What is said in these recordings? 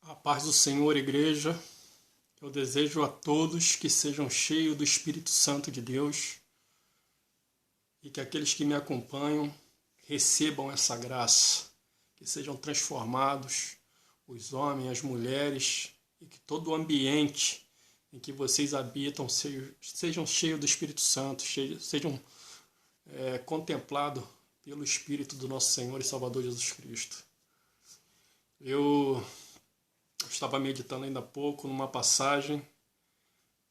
A paz do Senhor, igreja. Eu desejo a todos que sejam cheios do Espírito Santo de Deus e que aqueles que me acompanham recebam essa graça, que sejam transformados, os homens, as mulheres, e que todo o ambiente em que vocês habitam sejam cheios do Espírito Santo, sejam contemplados pelo Espírito do nosso Senhor e Salvador Jesus Cristo. Eu estava meditando ainda há pouco numa passagem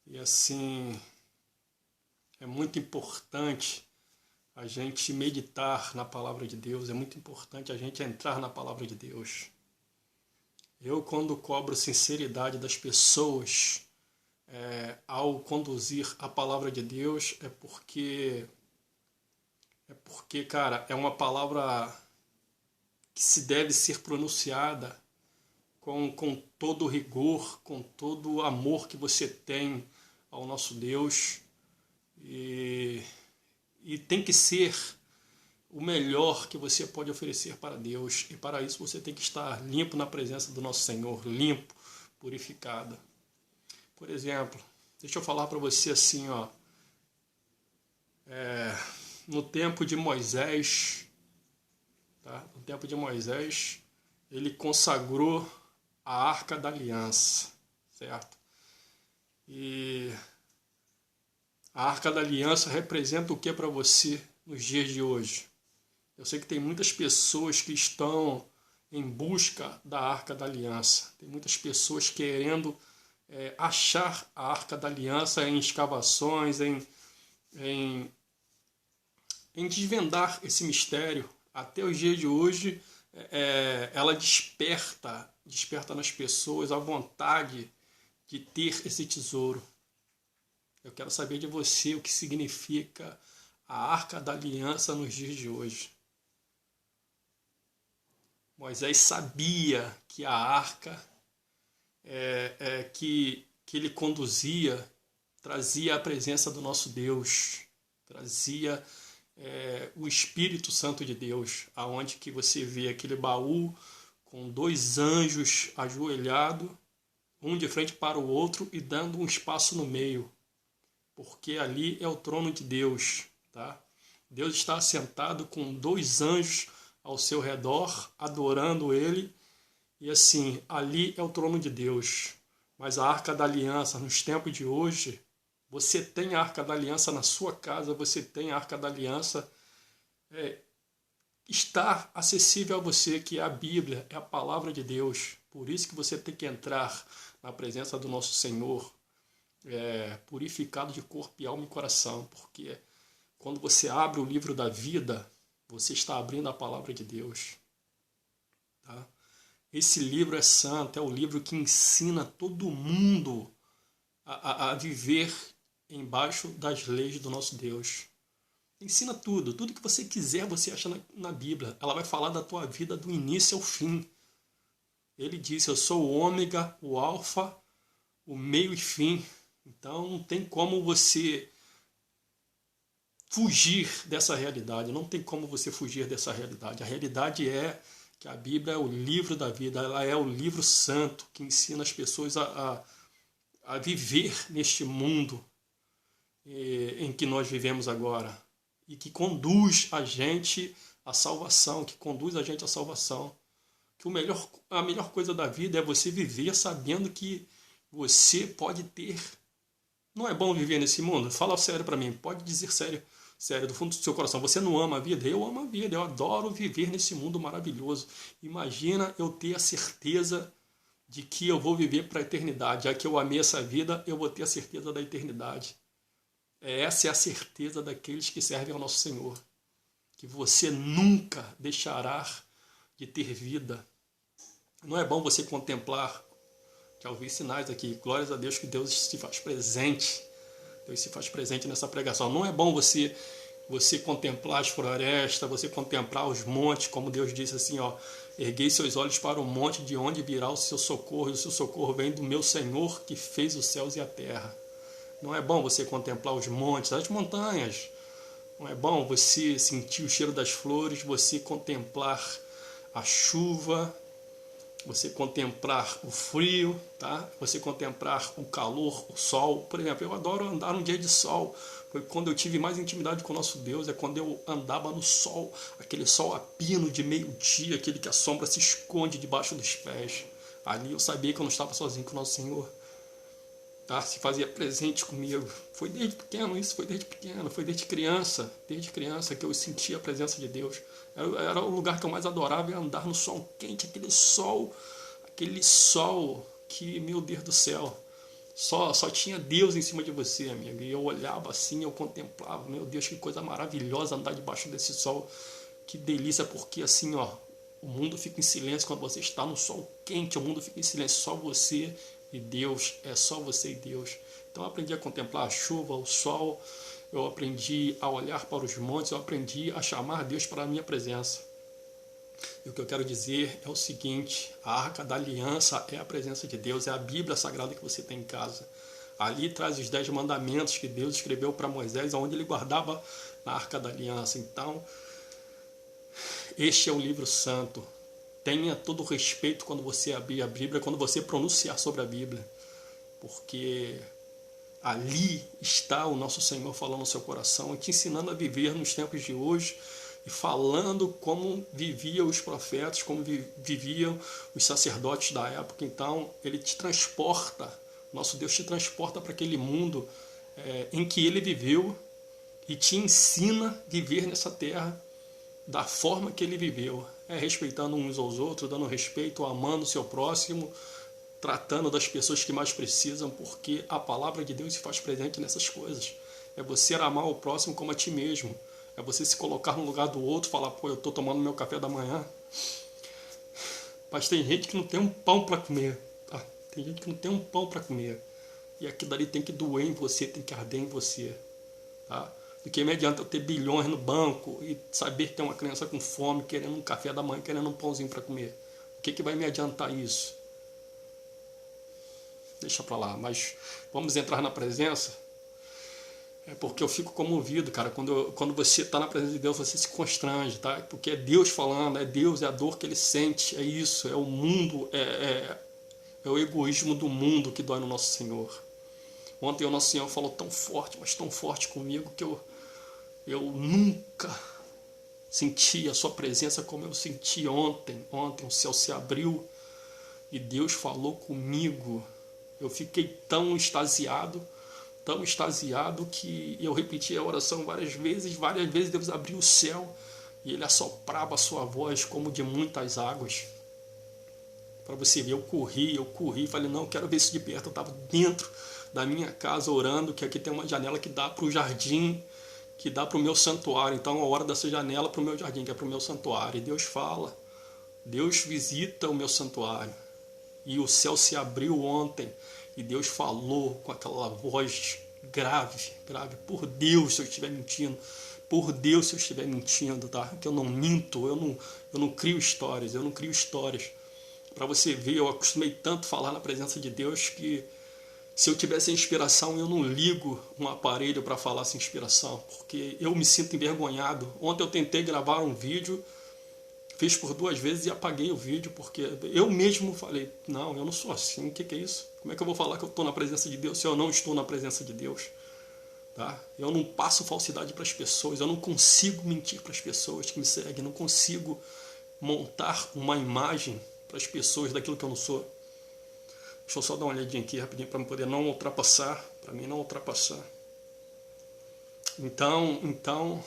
e assim é muito importante a gente meditar na palavra de Deus, é muito importante a gente entrar na palavra de Deus. Eu, quando cobro sinceridade das pessoas ao conduzir a palavra de Deus, é porque, cara, é uma palavra que se deve ser pronunciada com todo o rigor, com todo o amor que você tem ao nosso Deus. E tem que ser o melhor que você pode oferecer para Deus. E para isso você tem que estar limpo na presença do nosso Senhor, limpo, purificado. Por exemplo, deixa eu falar para você assim, no tempo de Moisés, tá? No tempo de Moisés, ele consagrou a Arca da Aliança, certo? E a Arca da Aliança representa o que para você nos dias de hoje? Eu sei que tem muitas pessoas que estão em busca da Arca da Aliança. Tem muitas pessoas querendo achar a Arca da Aliança em escavações, em desvendar esse mistério. Até os dias de hoje, ela desperta nas pessoas a vontade de ter esse tesouro. Eu quero saber de você o que significa a Arca da Aliança nos dias de hoje. Moisés sabia que a arca que ele conduzia trazia a presença do nosso Deus, trazia o Espírito Santo de Deus, aonde que você vê aquele baú com dois anjos ajoelhados, um de frente para o outro e dando um espaço no meio, porque ali é o trono de Deus, tá? Deus está assentado com dois anjos ao seu redor, adorando ele, e assim, ali é o trono de Deus. Mas a Arca da Aliança, nos tempos de hoje, você tem a Arca da Aliança na sua casa, você tem a Arca da Aliança, está acessível a você, que é a Bíblia, é a palavra de Deus. Por isso que você tem que entrar na presença do nosso Senhor, purificado de corpo e alma e coração, porque quando você abre o livro da vida, você está abrindo a palavra de Deus. Tá? Esse livro é santo, é o livro que ensina todo mundo a viver embaixo das leis do nosso Deus. Ensina tudo que você quiser você acha na Bíblia. Ela vai falar da tua vida do início ao fim. Ele disse, eu sou o ômega, o alfa, o meio e fim. Então não tem como você fugir dessa realidade, não tem como você fugir dessa realidade. A realidade é que a Bíblia é o livro da vida, ela é o livro santo que ensina as pessoas a viver neste mundo em que nós vivemos agora e que conduz a gente à salvação, que a melhor coisa da vida é você viver sabendo que você pode ter. Não é bom viver nesse mundo? Fala sério para mim, pode dizer sério, do fundo do seu coração. Você não ama a vida? Eu amo a vida, eu adoro viver nesse mundo maravilhoso. Imagina eu ter a certeza de que eu vou viver para a eternidade. Já que eu amei essa vida, eu vou ter a certeza da eternidade. Essa é a certeza daqueles que servem ao nosso Senhor. Que você nunca deixará de ter vida. Não é bom você contemplar. Já ouvi sinais aqui. Glórias a Deus que Deus se faz presente. Deus se faz presente nessa pregação. Não é bom você contemplar as florestas, você contemplar os montes, como Deus disse assim, erguei seus olhos para o monte de onde virá o seu socorro, e o seu socorro vem do meu Senhor que fez os céus e a terra. Não é bom você contemplar os montes, as montanhas. Não é bom você sentir o cheiro das flores, você contemplar a chuva, você contemplar o frio, tá? Você contemplar o calor, o sol. Por exemplo, eu adoro andar num dia de sol. Foi quando eu tive mais intimidade com o nosso Deus, é quando eu andava no sol, aquele sol a pino de meio-dia, aquele que a sombra se esconde debaixo dos pés. Ali eu sabia que eu não estava sozinho com o nosso Senhor, tá? Se fazia presente comigo. Foi desde pequeno isso, foi desde pequeno, foi desde criança que eu sentia a presença de Deus. Era o lugar que eu mais adorava, andar no sol quente, aquele sol que, meu Deus do céu, só tinha Deus em cima de você, amigo. E eu olhava assim, eu contemplava, meu Deus, que coisa maravilhosa andar debaixo desse sol. Que delícia, porque assim, ó, o mundo fica em silêncio quando você está no sol quente, o mundo fica em silêncio, só você e Deus, é só você e Deus. Então eu aprendi a contemplar a chuva, o sol, eu aprendi a olhar para os montes, eu aprendi a chamar Deus para a minha presença. E o que eu quero dizer é o seguinte: a Arca da Aliança é a presença de Deus, é a Bíblia Sagrada que você tem em casa. Ali traz os 10 mandamentos que Deus escreveu para Moisés, onde ele guardava na Arca da Aliança. Então, este é o livro santo. Tenha todo o respeito quando você abrir a Bíblia, quando você pronunciar sobre a Bíblia, porque ali está o nosso Senhor falando no seu coração e te ensinando a viver nos tempos de hoje e falando como viviam os profetas, como viviam os sacerdotes da época. Então, ele te transporta, nosso Deus te transporta para aquele mundo em que ele viveu e te ensina a viver nessa terra da forma que ele viveu, respeitando uns aos outros, dando respeito, amando o seu próximo, tratando das pessoas que mais precisam, porque a palavra de Deus se faz presente nessas coisas. É você amar o próximo como a ti mesmo. É você se colocar no lugar do outro, falar, pô, eu estou tomando meu café da manhã, mas tem gente que não tem um pão para comer, tá? Tem gente que não tem um pão para comer, e aquilo dali tem que doer em você, tem que arder em você, tá? Do que me adianta eu ter bilhões no banco e saber que tem uma criança com fome, querendo um café da manhã, querendo um pãozinho para comer. O que vai me adiantar isso? Deixa para lá, mas vamos entrar na presença. Porque eu fico comovido, cara, quando você está na presença de Deus, você se constrange, tá? Porque é Deus falando, é Deus, é a dor que ele sente, é isso, é o mundo, é o egoísmo do mundo que dói no nosso Senhor. Ontem o nosso Senhor falou tão forte, mas tão forte comigo, que eu nunca senti a sua presença como eu senti ontem. Ontem o céu se abriu e Deus falou comigo. Eu fiquei tão extasiado que eu repeti a oração várias vezes Deus abriu o céu e ele assoprava a sua voz como de muitas águas. Para você ver, eu corri, falei, não, eu quero ver isso de perto. Eu estava dentro da minha casa orando, que aqui tem uma janela que dá para o jardim, que dá para o meu santuário. Então a hora dessa janela para o meu jardim, que é para o meu santuário. E Deus fala, Deus visita o meu santuário. E o céu se abriu ontem e Deus falou com aquela voz grave. Por Deus, se eu estiver mentindo. Por Deus, se eu estiver mentindo, tá? Que eu não minto, eu não crio histórias. Para você ver, eu acostumei tanto falar na presença de Deus que se eu tivesse inspiração, eu não ligo um aparelho para falar sem inspiração, porque eu me sinto envergonhado. Ontem eu tentei gravar um vídeo, fiz por 2 vezes e apaguei o vídeo, porque eu mesmo falei, não, eu não sou assim, o que é isso? Como é que eu vou falar que eu estou na presença de Deus se eu não estou na presença de Deus? Tá? Eu não passo falsidade para as pessoas, eu não consigo mentir para as pessoas que me seguem, não consigo montar uma imagem para as pessoas daquilo que eu não sou. Deixa eu só dar uma olhadinha aqui rapidinho para poder não ultrapassar, para mim não ultrapassar. Então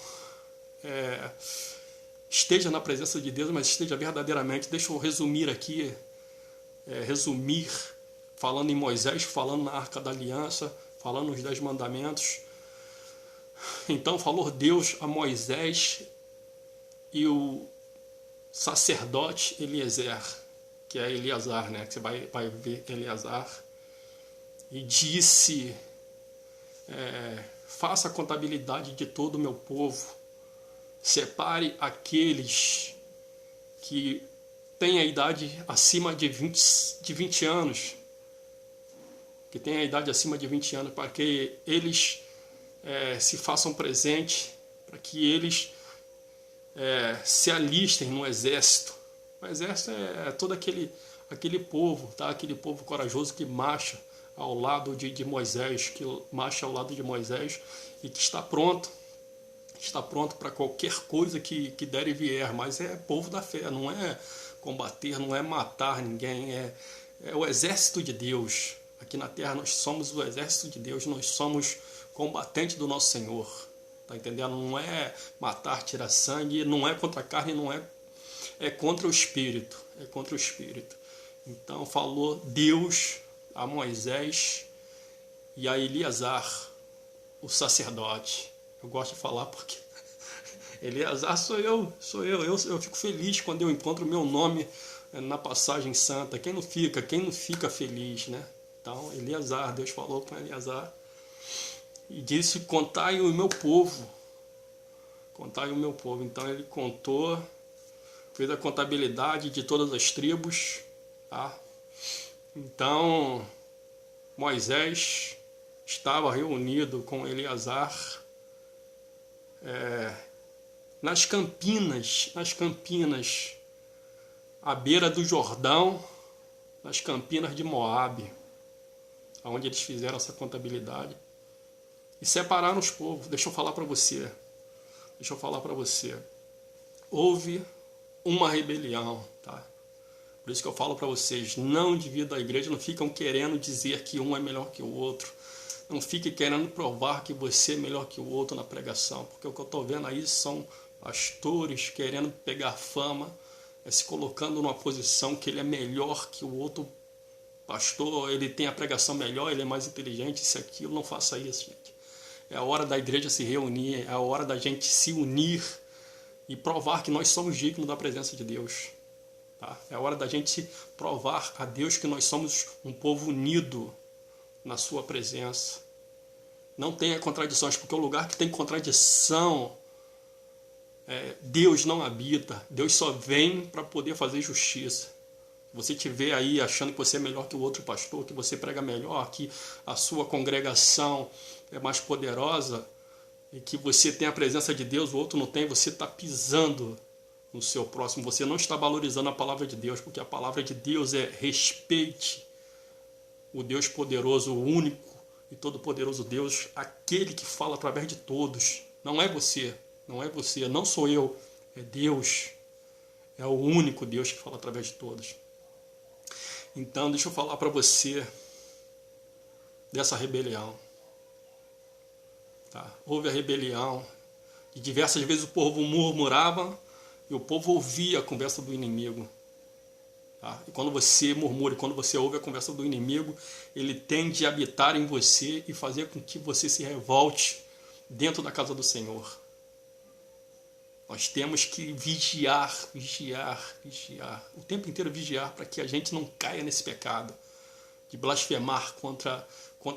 esteja na presença de Deus, mas esteja verdadeiramente. Deixa eu resumir aqui, falando em Moisés, falando na Arca da Aliança, falando nos 10 mandamentos. Então falou Deus a Moisés e o sacerdote Eliezer, que é Eleazar, né? Que você vai ver Eleazar, e disse, faça a contabilidade de todo o meu povo, separe aqueles que têm a idade acima de 20 anos, que têm a idade acima de 20 anos, para que eles se façam presente, para que eles se alistem no exército. O exército é todo aquele aquele povo, tá? Aquele povo corajoso que marcha ao lado de Moisés, que marcha ao lado de Moisés e que está pronto para qualquer coisa que der e vier, mas é povo da fé, não é combater, não é matar ninguém, é o exército de Deus. Aqui na terra nós somos o exército de Deus, nós somos combatentes do nosso Senhor, tá entendendo? Não é matar, tirar sangue, não é contra a carne, não é contra o Espírito, é contra o Espírito. Então falou Deus a Moisés e a Eleazar, o sacerdote. Eu gosto de falar porque Eleazar sou eu. Eu fico feliz quando eu encontro o meu nome na passagem santa. Quem não fica feliz, né? Então, Eleazar, Deus falou com Eleazar e disse: contai o meu povo. Contai o meu povo. Então ele contou, fez a contabilidade de todas as tribos, tá? Então Moisés estava reunido com Eleazar nas campinas, à beira do Jordão, nas campinas de Moabe, onde eles fizeram essa contabilidade e separaram os povos. Deixa eu falar para você. Houve uma rebelião, tá? Por isso que eu falo para vocês, não dividam a igreja, não ficam querendo dizer que um é melhor que o outro. Não fique querendo provar que você é melhor que o outro na pregação, porque o que eu estou vendo aí são pastores querendo pegar fama, se colocando numa posição que ele é melhor que o outro pastor, ele tem a pregação melhor, ele é mais inteligente, isso e aquilo. Não faça isso, gente. É a hora da igreja se reunir, é a hora da gente se unir e provar que nós somos dignos da presença de Deus. Tá? É a hora da gente provar a Deus que nós somos um povo unido na sua presença. Não tenha contradições, porque o lugar que tem contradição, Deus não habita. Deus só vem para poder fazer justiça. Você te vê aí achando que você é melhor que o outro pastor, que você prega melhor, que a sua congregação é mais poderosa e que você tem a presença de Deus, o outro não tem, você está pisando no seu próximo. Você não está valorizando a palavra de Deus, porque a palavra de Deus é: respeite o Deus poderoso, o único e todo-poderoso Deus, aquele que fala através de todos. Não é você, não sou eu, é Deus. É o único Deus que fala através de todos. Então, deixa eu falar para você dessa rebelião. Tá? Houve a rebelião, e diversas vezes o povo murmurava e o povo ouvia a conversa do inimigo. Tá? E quando você murmura, quando você ouve a conversa do inimigo, ele tende a habitar em você e fazer com que você se revolte dentro da casa do Senhor. Nós temos que vigiar, o tempo inteiro vigiar, para que a gente não caia nesse pecado de blasfemar contra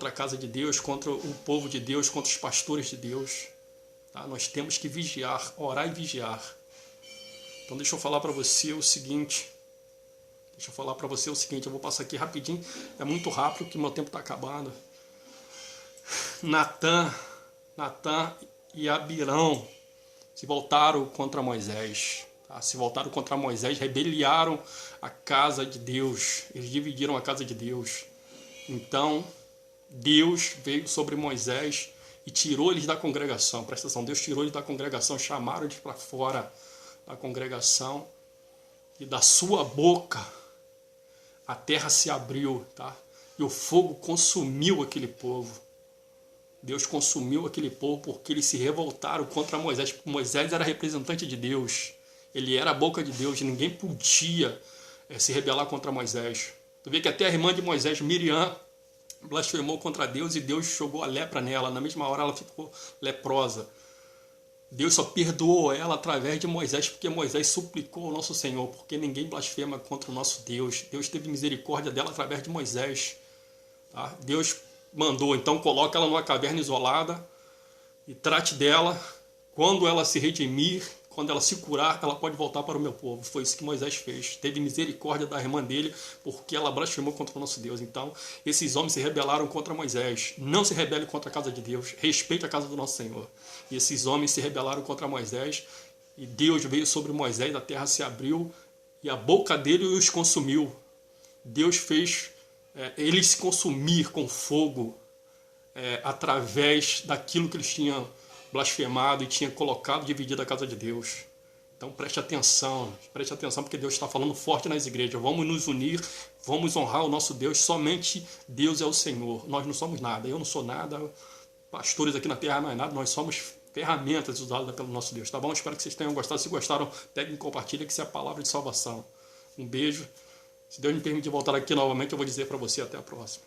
a casa de Deus, contra o povo de Deus, contra os pastores de Deus. Tá? Nós temos que vigiar, orar e vigiar. Então deixa eu falar para você o seguinte, eu vou passar aqui rapidinho, é muito rápido porque meu tempo está acabando. Natã e Abirão se voltaram contra Moisés. Tá? Se voltaram contra Moisés, rebeliaram a casa de Deus. Eles dividiram a casa de Deus. Então, Deus veio sobre Moisés e tirou eles da congregação. Presta atenção, Deus tirou eles da congregação, chamaram eles para fora da congregação. E da sua boca a terra se abriu, tá? E o fogo consumiu aquele povo. Deus consumiu aquele povo porque eles se revoltaram contra Moisés. Moisés era representante de Deus. Ele era a boca de Deus. Ninguém podia se rebelar contra Moisés. Tu vê que até a irmã de Moisés, Miriam, blasfemou contra Deus e Deus jogou a lepra nela. Na mesma hora ela ficou leprosa. Deus só perdoou ela através de Moisés, porque Moisés suplicou ao nosso Senhor, porque ninguém blasfema contra o nosso Deus. Deus teve misericórdia dela através de Moisés. Tá? Deus mandou, então coloca ela numa caverna isolada e trate dela. Quando ela se redimir, quando ela se curar, ela pode voltar para o meu povo. Foi isso que Moisés fez. Teve misericórdia da irmã dele, porque ela blasfemou contra o nosso Deus. Então, esses homens se rebelaram contra Moisés. Não se rebele contra a casa de Deus. Respeite a casa do nosso Senhor. E esses homens se rebelaram contra Moisés. E Deus veio sobre Moisés, a terra se abriu, e a boca dele os consumiu. Deus fez eles se consumir com fogo através daquilo que eles tinham blasfemado e tinham colocado, dividido a casa de Deus. Então preste atenção, porque Deus está falando forte nas igrejas. Vamos nos unir, vamos honrar o nosso Deus. Somente Deus é o Senhor. Nós não somos nada, eu não sou nada, pastores aqui na terra não é nada, nós somos ferramentas usadas pelo nosso Deus, tá bom? Espero que vocês tenham gostado. Se gostaram, peguem e compartilhem, que isso é a palavra de salvação. Um beijo. Se Deus me permitir voltar aqui novamente, eu vou dizer para você até a próxima.